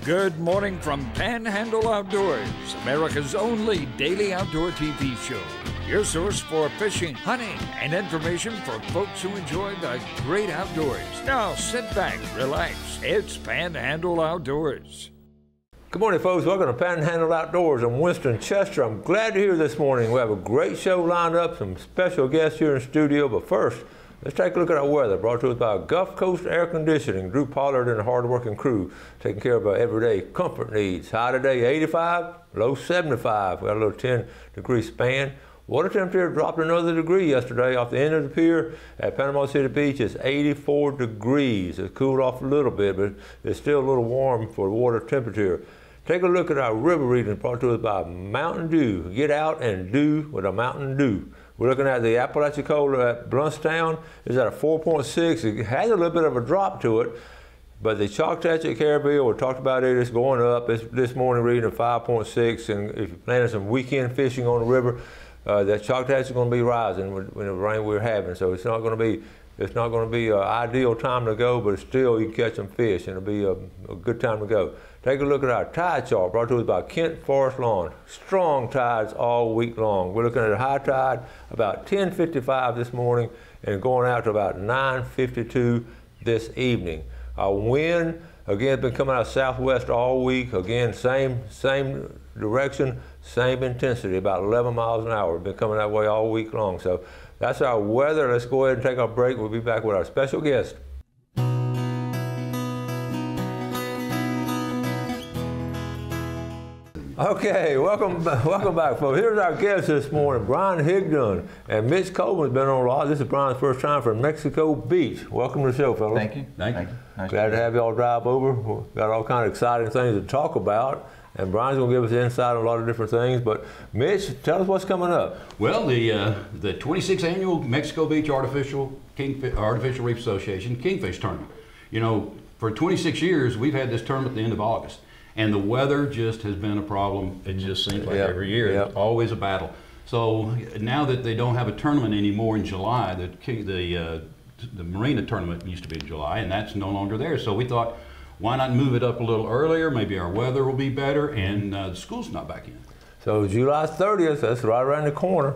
Good morning from Panhandle Outdoors, America's only daily outdoor TV show. Your source for fishing, hunting, and information for folks who enjoy the great outdoors. Now sit back, relax. It's Panhandle Outdoors. Good morning, folks. Welcome to Panhandle Outdoors. I'm Winston Chester. I'm glad to hear this morning. We have a great show lined up, some special guests here in the studio. But first, let's take a look at our weather, brought to us by Gulf Coast Air Conditioning. Drew Pollard and a hard-working crew taking care of our everyday comfort needs. High today, 85, low 75. We got a little 10-degree span. Water temperature dropped another degree yesterday off the end of the pier at Panama City Beach. It's 84 degrees. It's cooled off a little bit, but it's still a little warm for water temperature. Take a look at our river reading brought to us by Mountain Dew. Get out and do with a Mountain Dew. We're looking at the Apalachicola at Bluntstown. It's at a 4.6. It has a little bit of a drop to it, but the Choctaw Caribbean, we talked about it, it's going up. It's this morning reading a 5.6, and if you're planning some weekend fishing on the river, that Choctaw is going to be rising with the rain we're having. So it's not going to be an ideal time to go, but still you can catch some fish, and it'll be a good time to go. Take a look at our tide chart brought to us by Kent Forest Lawn. Strong tides all week long. We're looking at a high tide about 10:55 this morning and going out to about 9:52 this evening. Our wind, again, been coming out southwest all week. Again, same direction, same intensity, about 11 miles an hour. We've been coming that way all week long. So that's our weather. Let's go ahead and take our break. We'll be back with our special guest. Okay, welcome back, folks. Here's our guest this morning, Brian Higdon, and Mitch Coleman's been on a lot. This is Brian's first time from Mexico Beach. Welcome to the show, fellas. Thank you. Thank you. Nice Glad to have y'all drive over. We've got all kind of exciting things to talk about, and Brian's going to give us insight on a lot of different things. But Mitch, tell us what's coming up. Well, the 26th annual Mexico Beach Artificial Reef Association Kingfish tournament. You know, for 26 years we've had this tournament at the end of August. And the weather just has been a problem. It just seems like every year, it's always a battle. So now that they don't have a tournament anymore in July, the Marina tournament used to be in July, and that's no longer there. So we thought, why not move it up a little earlier? Maybe our weather will be better, and the school's not back in. So July 30th, that's right around the corner,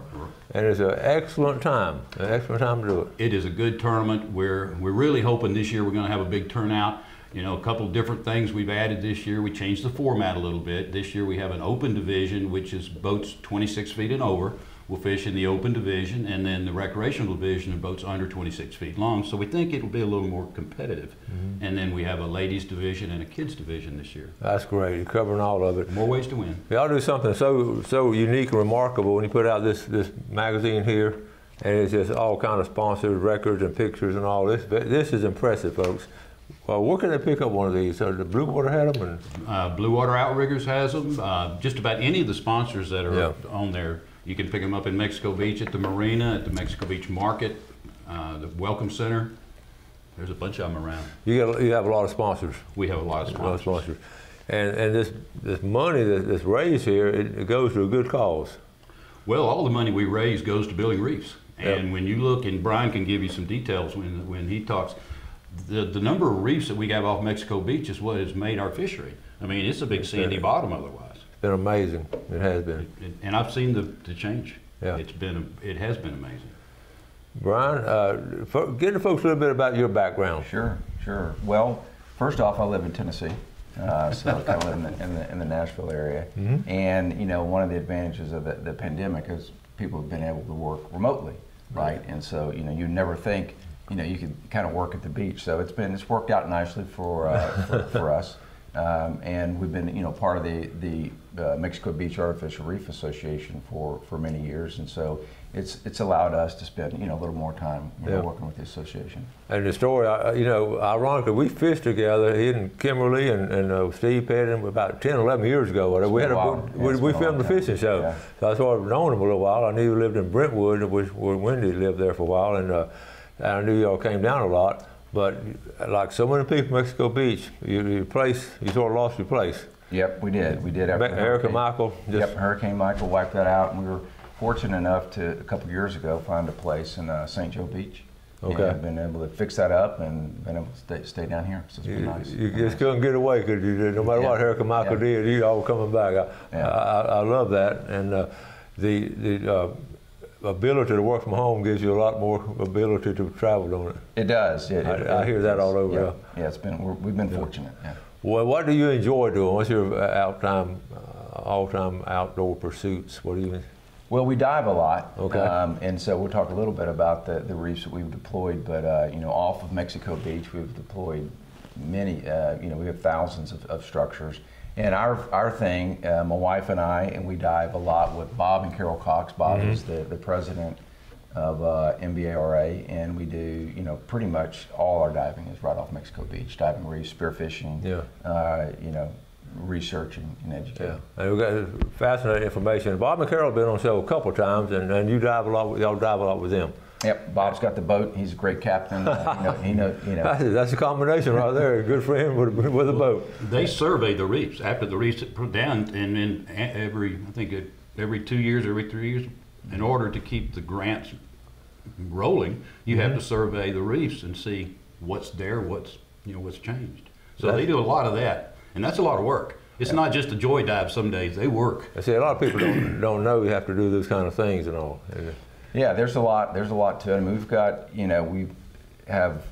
and it's an excellent time to do it. It is a good tournament. We're really hoping this year we're going to have a big turnout. You know, a couple of different things we've added this year. We changed the format a little bit. This year we have an open division, which is boats 26 feet and over. We'll fish in the open division, and then the recreational division are boats under 26 feet long. So we think it'll be a little more competitive. Mm-hmm. And then we have a ladies division and a kids division this year. That's great. You're covering all of it. More ways to win. Y'all do something so unique and remarkable when you put out this magazine here, and it's just all kind of sponsored records and pictures and all this. This is impressive, folks. Well, where can they pick up one of these? The Blue Water had them? Blue Water Outriggers has them. Just about any of the sponsors that are on there, you can pick them up in Mexico Beach at the Marina, at the Mexico Beach Market, the Welcome Center. There's a bunch of them around. You have a lot of sponsors. We have a lot of sponsors. And this money that's raised here, it goes to a good cause. Well, all the money we raise goes to building reefs. And when you look, and Brian can give you some details when he talks, the number of reefs that we have off Mexico Beach is what has made our fishery. I mean, it's a big sandy bottom otherwise. It's been amazing. It has been. And I've seen the change. Yeah. It has been amazing. Brian, get the folks a little bit about your background. Sure. Well, first off, I live in Tennessee, so I kind of live in the Nashville area. Mm-hmm. And you know, one of the advantages of the pandemic is people have been able to work remotely, right? And so you know, you never think, you know, you could kind of work at the beach. So it's worked out nicely for us. And we've been, you know, part of the Mexico Beach Artificial Reef Association for many years, and so it's allowed us to spend, you know, a little more time working with the association. And the story, you know, ironically, we fished together, he and Kimberly and Steve Pettin about 10, 11 years ago. We filmed the fishing show. Yeah. So I sort of known him a little while. I knew he lived in Brentwood, where Wendy lived there for a while, and I knew y'all came down a lot. But like so many people in Mexico Beach, you sort of lost your place. Yep, we did. Hurricane Michael. Hurricane Michael wiped that out, and we were fortunate enough to, a couple of years ago, find a place in St. Joe Beach. Okay. And been able to fix that up and been able to stay down here. So it's been nice. You just couldn't get away because no matter what Hurricane Michael did, you all coming back. I love that. And the ability to work from home gives you a lot more ability to travel, don't it? It does. I hear that all over. Yeah, we've been fortunate. Yeah. Well, what do you enjoy doing? What's your all-time outdoor pursuits? What do you? Well, we dive a lot. Okay. And so we'll talk a little bit about the reefs that we've deployed. But off of Mexico Beach, we've deployed many. We have thousands of structures. And our thing, my wife and I, and we dive a lot with Bob and Carol Cox. Bob is the president of MBARA, and we do, pretty much all our diving is right off Mexico Beach, diving reefs, spearfishing, researching and educating. Yeah, and we've got fascinating information. Bob and Carol have been on the show a couple of times, and you dive a lot. Y'all dive a lot with them. Yep, Bob's got the boat. He's a great captain. He knows. That's a combination right there. A good friend with a boat. They survey the reefs after the reefs are put down, and then every 2 years, every 3 years, in order to keep the grants rolling, you have to survey the reefs and see what's there, what's changed. So they do a lot of that, and that's a lot of work. It's not just a joy dive. Some days they work. I see a lot of people don't know you have to do those kind of things and all. Yeah, there's a lot to it. I mean, we've got, we have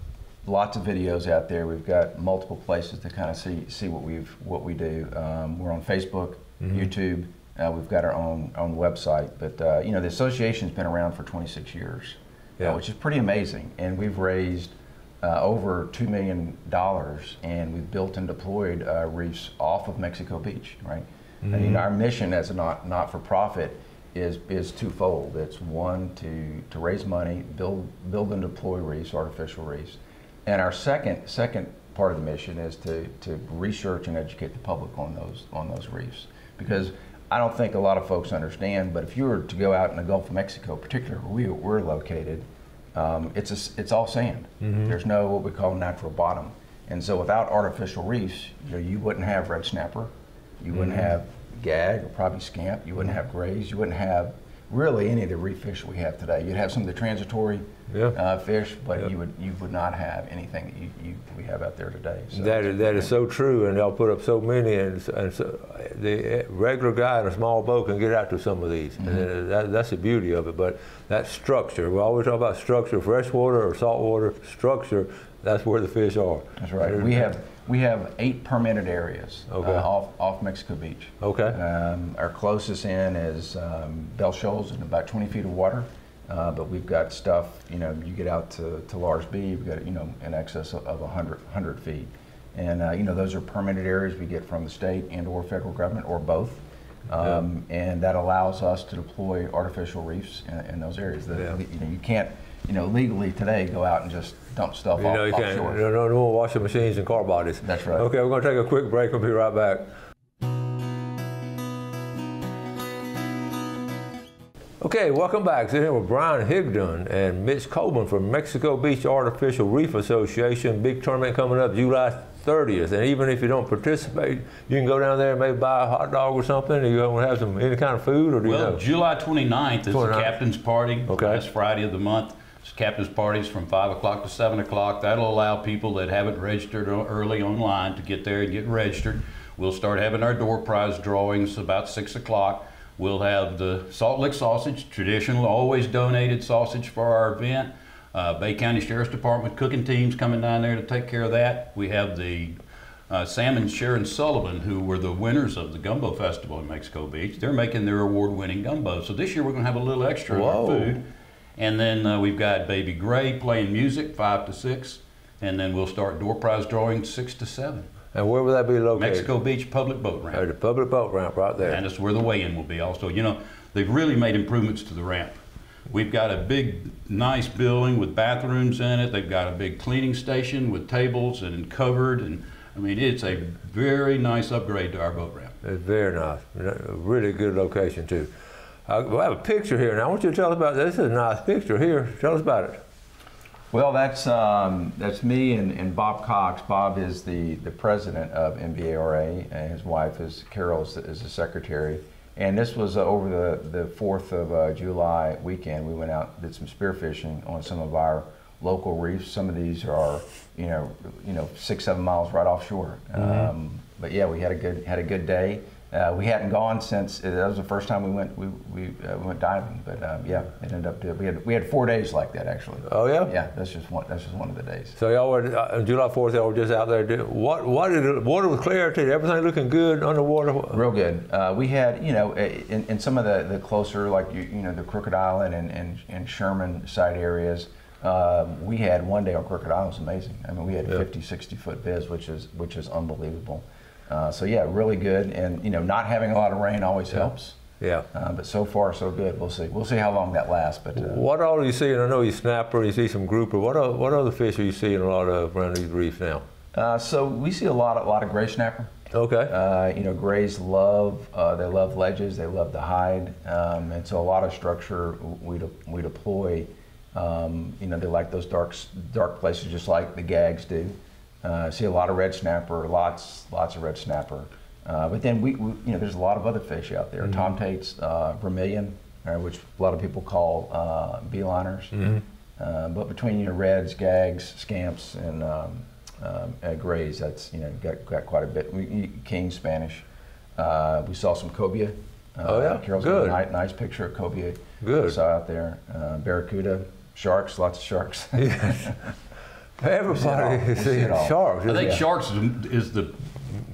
lots of videos out there. We've got multiple places to kind of see what we do. We're on Facebook, YouTube. We've got our own website. But the association's been around for 26 years, which is pretty amazing. And we've raised over $2 million, and we've built and deployed reefs off of Mexico Beach, right? And our mission as a not-for-profit is twofold. It's one, to raise money, build and deploy reefs, artificial reefs. And our second part of the mission is to research and educate the public on those reefs. Because I don't think a lot of folks understand, but if you were to go out in the Gulf of Mexico, particularly where we're located, it's all sand. There's no what we call natural bottom. And so without artificial reefs, you wouldn't have red snapper, you wouldn't have gag or probably scamp, you wouldn't have grays, you wouldn't have really any of the reef fish we have today. You'd have some of the transitory fish, but you would not have anything that we have out there today. So that is so true, and they'll put up so many, and so the regular guy in a small boat can get out to some of these, and that's the beauty of it. But that structure, we always talk about structure, freshwater or saltwater structure. That's where the fish are. That's right. We have 8 permitted areas off Mexico Beach. Okay. Our closest in is Bell Shoals in about 20 feet of water, but we've got stuff. You get out to Lars B. We've got in excess of 100 feet, and those are permitted areas we get from the state and/or federal government or both, and that allows us to deploy artificial reefs in those areas. You can't. Legally today, go out and just dump stuff offshore. No more washing machines and car bodies. That's right. Okay, we're going to take a quick break. We'll be right back. Okay, welcome back. Sitting here with Brian Higdon and Mitch Coleman from Mexico Beach Artificial Reef Association. Big tournament coming up July 30th. And even if you don't participate, you can go down there and maybe buy a hot dog or something. Are you going to have any kind of food? Or do you know? July 29th is the captain's party. Okay. Last Friday of the month. Captain's parties from 5 o'clock to 7 o'clock. That'll allow people that haven't registered early online to get there and get registered. We'll start having our door prize drawings about 6 o'clock. We'll have the Salt Lick sausage, traditional, always donated sausage for our event. Bay County Sheriff's Department cooking teams coming down there to take care of that. We have the Sam Sharon Sullivan, who were the winners of the Gumbo Festival in Mexico Beach. They're making their award-winning gumbo. So this year we're going to have a little extra in our food. And then we've got Baby Gray playing music 5 to 6, and then we'll start door prize drawing 6 to 7. And where will that be located? Mexico Beach Public Boat Ramp. The public boat ramp right there. And that's where the weigh-in will be also. They've really made improvements to the ramp. We've got a big, nice building with bathrooms in it. They've got a big cleaning station with tables and covered. And I mean, it's a very nice upgrade to our boat ramp. It's very nice. A really good location, too. I have a picture here. Now, I want you to tell us about this. This is a nice picture here. Tell us about it. Well, that's me and Bob Cox. Bob is the president of MBARA, and his wife is Carol is the secretary. And this was over the 4th of July weekend. We went out, did some spearfishing on some of our local reefs. Some of these are, 6-7 miles right offshore. But yeah, we had a good day. We hadn't gone since that was the first time we went diving. But yeah, it ended up we had 4 days like that actually. Oh yeah. Yeah, that's just one of the days. So y'all were on July 4th. Y'all were just out there doing what? Water was clear too. Everything looking good underwater. Real good. We had in some of the closer like the Crooked Island and Sherman side areas. We had one day on Crooked Island was amazing. I mean, we had 50, 60-foot bids, which is unbelievable. So yeah, really good, and not having a lot of rain always helps. Yeah. But so far so good. We'll see. We'll see how long that lasts. But what all are you seeing? I know you snapper, you see some grouper. What other fish are you seeing a lot of around these reefs now? So we see a lot of gray snapper. Okay. Grays love they love ledges. They love the hide, and so a lot of structure we deploy. They like those dark places, just like the gags do. See a lot of red snapper, lots of red snapper. But then we there's a lot of other fish out there. Tomtates, vermilion, which a lot of people call beeliners. But between reds, gags, scamps, and grays, that's got quite a bit. King Spanish. We saw some cobia. Oh yeah, Carol's good. got a nice picture of cobia. Good. We saw out there. Barracuda Sharks, lots of sharks. Yes. Everybody seeing sharks. I think sharks is the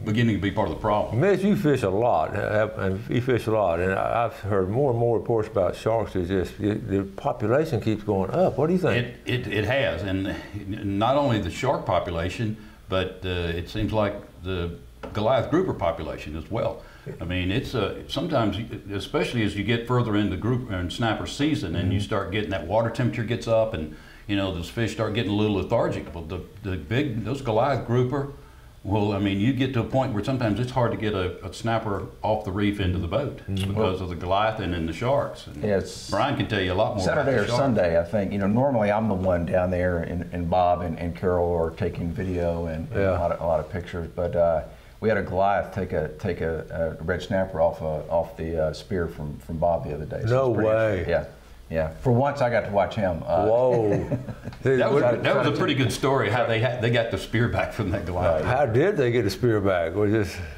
beginning to be part of the problem. Mitch, you fish a lot, and you fish a lot, and I've heard more and more reports about sharks. Is just the population keeps going up. What do you think? It has, and not only the shark population, but it seems like the Goliath grouper population as well. I mean, it's sometimes, especially as you get further into group and snapper season, and you start getting that water temperature gets up, and those fish start getting a little lethargic. Well, those Goliath grouper, you get to a point where sometimes it's hard to get a snapper off the reef into the boat because of the Goliath and then the sharks. And Brian can tell you a lot more Saturday about or Sunday, I think. Normally I'm the one down there, and Bob and Carol are taking video and a lot of pictures, but. We had a Goliath take a red snapper off the spear from Bob the other day. No way. Yeah. For once, I got to watch him. Whoa. that was a pretty good story. How they got the spear back from that Goliath. How did they get the spear back?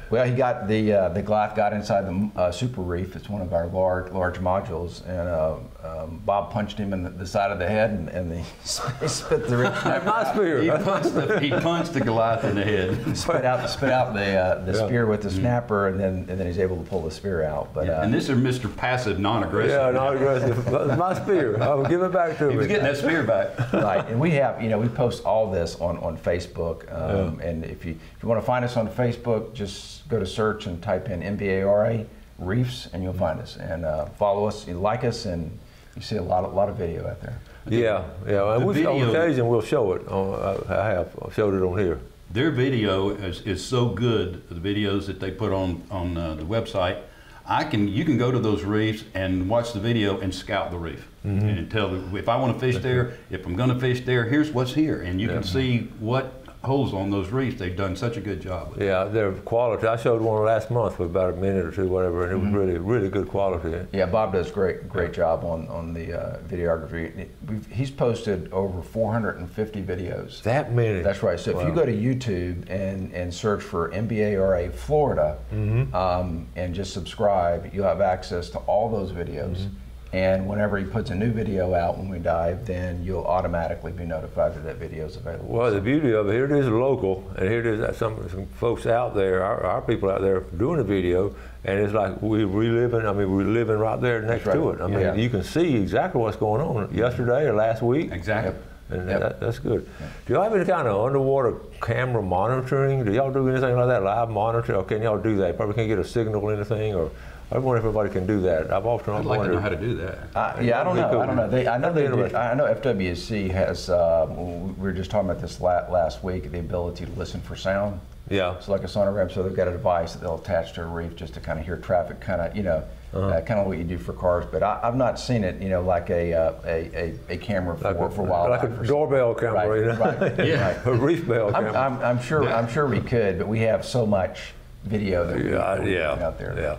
Well, he got the Goliath got inside the Super Reef. It's one of our large modules, and Bob punched him in the side of the head, and he spit the red snapper. My spear. He punched the Goliath in the head. Spit out the spear with the snapper, and then he's able to pull the spear out. But and this is Mr. Passive, non-aggressive. Yeah, non-aggressive. My spear. I will give it back to him. He was getting that spear back. Right, and we have we post all this on Facebook, and if you want to find us on Facebook, just go to search and type in MBARA Reefs, and you'll find us. And follow us, like us, and you see a lot of video out there. Yeah. And on occasion we'll show it. I have showed it on here. Their video is so good. The videos that they put on the website. You can go to those reefs and watch the video and scout the reef and tell if I want to fish there, if I'm going to fish there, here's what's here, and you can see what holes on those reefs. They've done such a good job with. Yeah, they're quality. I showed one last month for about a minute or two, whatever, and it was really, really good quality. Yeah, Bob does great job on the videography. He's posted over 450 videos. That many? That's right. So if you go to YouTube and search for MBARA Florida and just subscribe, you'll have access to all those videos. And whenever he puts a new video out when we dive, then you'll automatically be notified that that video is available. Well, the beauty of it, here it is local, and here it is some folks out there, our people out there doing a video, and it's like we're living right there next to it. I mean, you can see exactly what's going on yesterday or last week. Exactly. And that's good. Do y'all have any kind of underwater camera monitoring? Do y'all do anything like that, live monitoring? Or can y'all do that? Probably can't get a signal or anything, or I wonder if everybody can do that. I'd like to know how to do that. I don't know. I know they do. I know FWC has. We were just talking about this last week. The ability to listen for sound. Yeah. So like a sonogram. So they've got a device that they'll attach to a reef just to kind of hear traffic, kind of kind of what you do for cars. But I've not seen it. Like a camera for wildlife. Like a doorbell camera. Right. Yeah. A reef bell camera. I'm sure we could, but we have so much video that we out there. Yeah.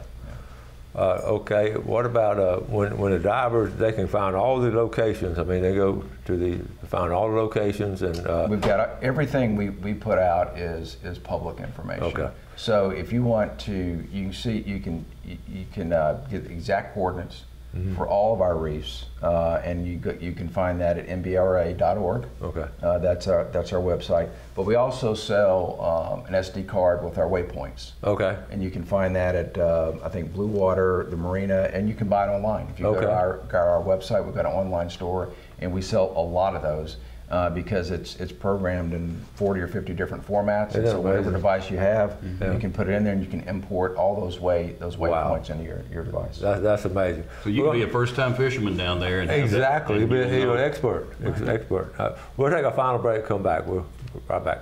Okay, what about when the divers, they can find all the locations? I mean, they go to find all the locations, and we've got everything we put out is public information. Okay. So if you want to, you can get the exact coordinates for all of our reefs, and you can find that at mbra.org. Okay. That's our website. But we also sell an SD card with our waypoints. Okay. And you can find that at I think Blue Water, the Marina, and you can buy it online. If you go to our website, we've got an online store, and we sell a lot of those. Because it's programmed in 40 or 50 different formats, and so whatever device you have, you can put it in there, and you can import all those waypoints into your device. That's amazing. So you can be a first-time fisherman down there, and exactly, you'll be an expert. Expert. We'll take a final break. Come back. We'll be right back.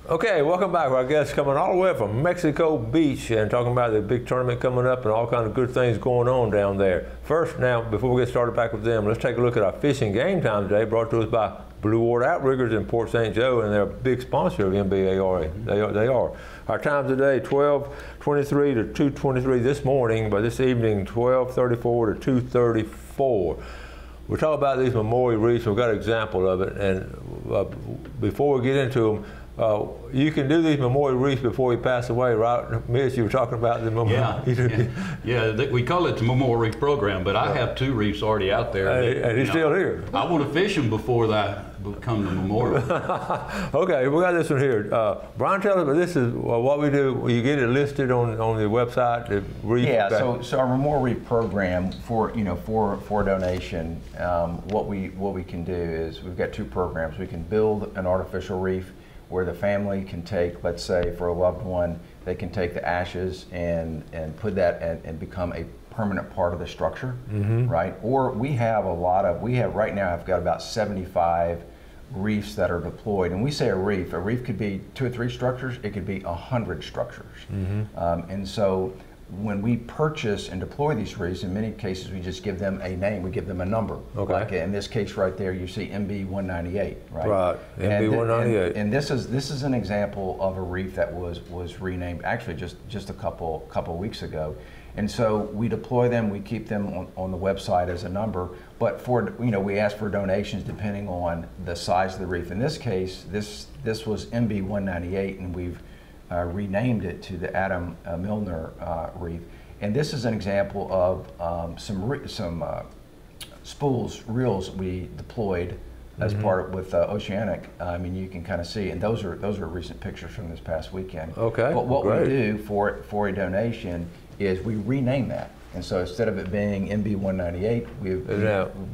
Okay, welcome back. Our guests coming all the way from Mexico Beach and talking about the big tournament coming up and all kinds of good things going on down there. First, now, before we get started back with them, let's take a look at our fishing game time today, brought to us by Blue Water Outriggers in Port St. Joe, and they're a big sponsor of MBARA. They are. Our time today, 12:23 to 2:23 this morning, but this evening, 12:34 to 2:34. We're talking about these memorial reefs. We've got an example of it, and before we get into them, you can do these memorial reefs before you pass away, right? Mitch, you were talking about the memorial. We call it the Memorial Reef Program, but I have 2 reefs already out there. And he's still here. I want to fish them before they become the memorial. Okay, we got this one here. Brian, tell us, this is what we do. You get it listed on the website. The reef. Yeah. So our Memorial Reef Program for donation, what we can do is we've got 2 programs. We can build an artificial reef, where the family can take, let's say for a loved one, they can take the ashes and put that and become a permanent part of the structure, right? Or we have right now I've got about 75 reefs that are deployed. And we say a reef could be 2 or 3 structures, it could be 100 structures. And so when we purchase and deploy these reefs, in many cases we just give them a name, we give them a number. Okay. Like in this case right there, you see MB198, right? Right, MB198. And this is an example of a reef that was renamed actually just a couple weeks ago. And so we deploy them, we keep them on the website as a number, but we ask for donations depending on the size of the reef. In this case, this was MB198, and we've renamed it to the Adam Milner Reef. And this is an example of some spools, reels we deployed as part with Oceanic. I mean, you can kind of see, and those are recent pictures from this past weekend. Okay. But what great. we do for a donation is we rename that. And so instead of it being MB198,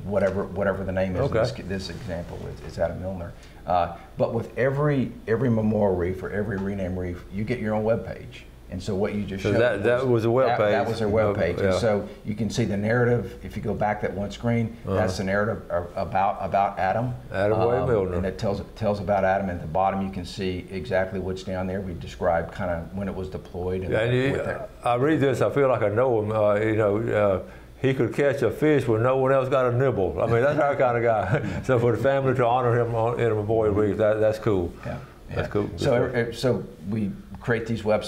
whatever the name is. Okay. In this example, it's Adam Milner. But with every memorial reef or every renamed reef, you get your own web page. And so what you just showed that was a web page. That was their web page. Yeah. And so you can see the narrative. If you go back that one screen, that's the narrative about Adam. Adam Wade Milner. And it tells about Adam. And at the bottom, you can see exactly what's down there. We describe kind of when it was deployed. I read this. I feel like I know him. He could catch a fish when no one else got a nibble. I mean, that's our kind of guy. So for the family to honor him in a memorial reef, that's cool. Yeah. That's cool. So we create these web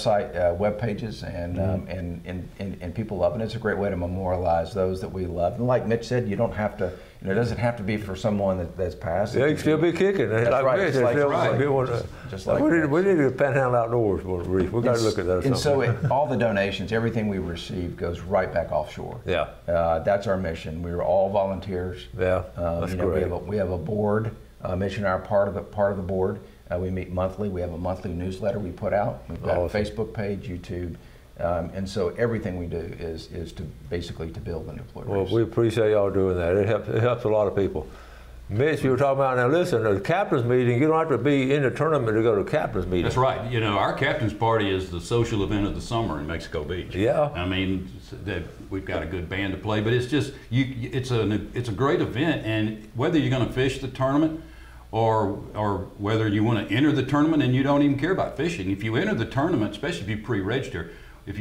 pages, and people love it. It's a great way to memorialize those that we love. And like Mitch said, you don't have to. It doesn't have to be for someone that's passed. Yeah, you can still be kicking. That's like right. We need to Panhandle Outdoors reef. We got to look at that. And so all the donations, everything we receive goes right back offshore. Yeah. That's our mission. We're all volunteers. Yeah. That's great. We have a board. Mitch and I are part of the board. We meet monthly. We have a monthly newsletter we put out. We've got a Facebook page, YouTube, and so everything we do is to basically to build and deploy. Well, we appreciate y'all doing that. It helps a lot of people. Mitch, you were talking about, now listen, the captain's meeting, you don't have to be in the tournament to go to a captain's meeting. That's right. Our captain's party is the social event of the summer in Mexico Beach. Yeah. I mean, we've got a good band to play, but it's just, it's a great event, and whether you're going to fish the tournament or whether you want to enter the tournament and you don't even care about fishing, if you enter the tournament, especially if you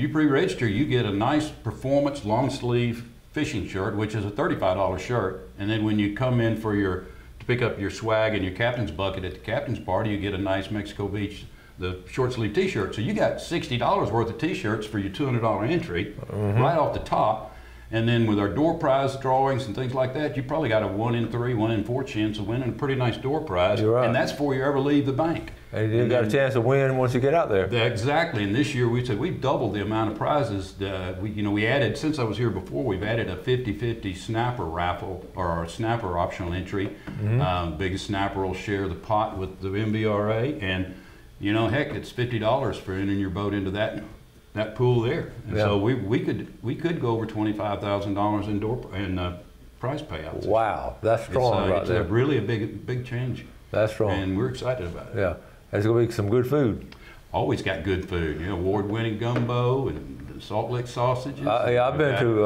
pre-register, you get a nice performance long sleeve fishing shirt, which is a $35 shirt, and then when you come in to pick up your swag and your captain's bucket at the captain's party, you get a nice Mexico Beach the short sleeve t-shirt. So you got $60 worth of t-shirts for your $200 entry right off the top. And then with our door prize drawings and things like that, you probably got a 1 in 3, 1 in 4 chance of winning a pretty nice door prize. You're right. And that's before you ever leave the bank. And you got a chance to win once you get out there. Exactly. And this year we said we've doubled the amount of prizes. We added, since I was here before, we've added a 50-50 snapper raffle, or our snapper optional entry. Biggest snapper will share the pot with the MBRA. And, heck, it's $50 for entering your boat into that pool there. And so we could go over $25,000 in prize payouts. Wow, that's strong right there. It's really a big change. That's strong. And we're excited about it. Yeah, there's going to be some good food. Always got good food. Award-winning gumbo and Salt Lick sausages. I've been to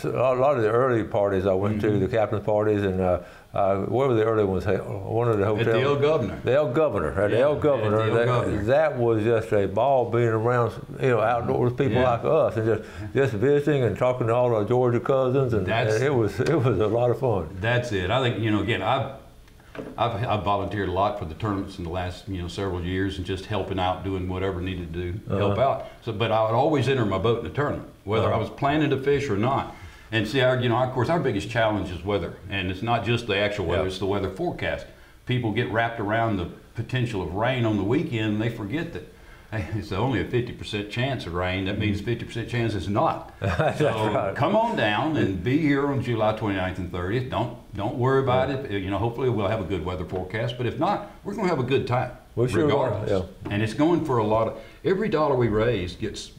a lot of the early parties I went to, the captain's parties, and where were the early ones? One of the hotels. At the El Governor. The El Governor. At the El Governor. That was just a ball being around, outdoors with people like us, and just visiting and talking to all our Georgia cousins, and it was a lot of fun. That's it. I think again I've volunteered a lot for the tournaments in the last several years, and just helping out, doing whatever needed to do to help out. So, but I would always enter my boat in a tournament, whether I was planning to fish or not. And see, of course, our biggest challenge is weather, and it's not just the actual weather; it's the weather forecast. People get wrapped around the potential of rain on the weekend, and they forget that it's only a 50% chance of rain. That means 50% chance it's not. So right. Come on down and be here on July 29th and 30th. Don't worry about it. Hopefully we'll have a good weather forecast, but if not, we're going to have a good time regardless. Sure. And it's going for a lot of, every dollar we raise gets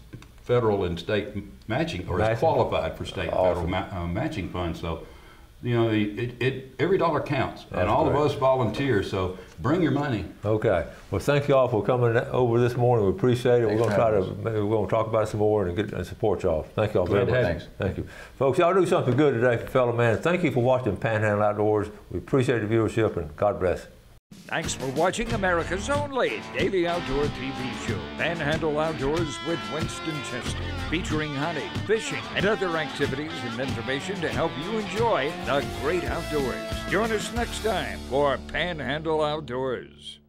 federal and state matching, or is qualified for state and federal matching funds. So, every dollar counts, and all of us volunteer. So bring your money. Okay. Well, thank you all for coming over this morning. We appreciate it. We're going to talk about it some more and support y'all. Thank you all very much. Thanks. Thank you, folks. Y'all do something good today for fellow man. Thank you for watching Panhandle Outdoors. We appreciate the viewership, and God bless. Thanks for watching America's only daily outdoor TV show, Panhandle Outdoors with Winston Chester, featuring hunting, fishing, and other activities and information to help you enjoy the great outdoors. Join us next time for Panhandle Outdoors.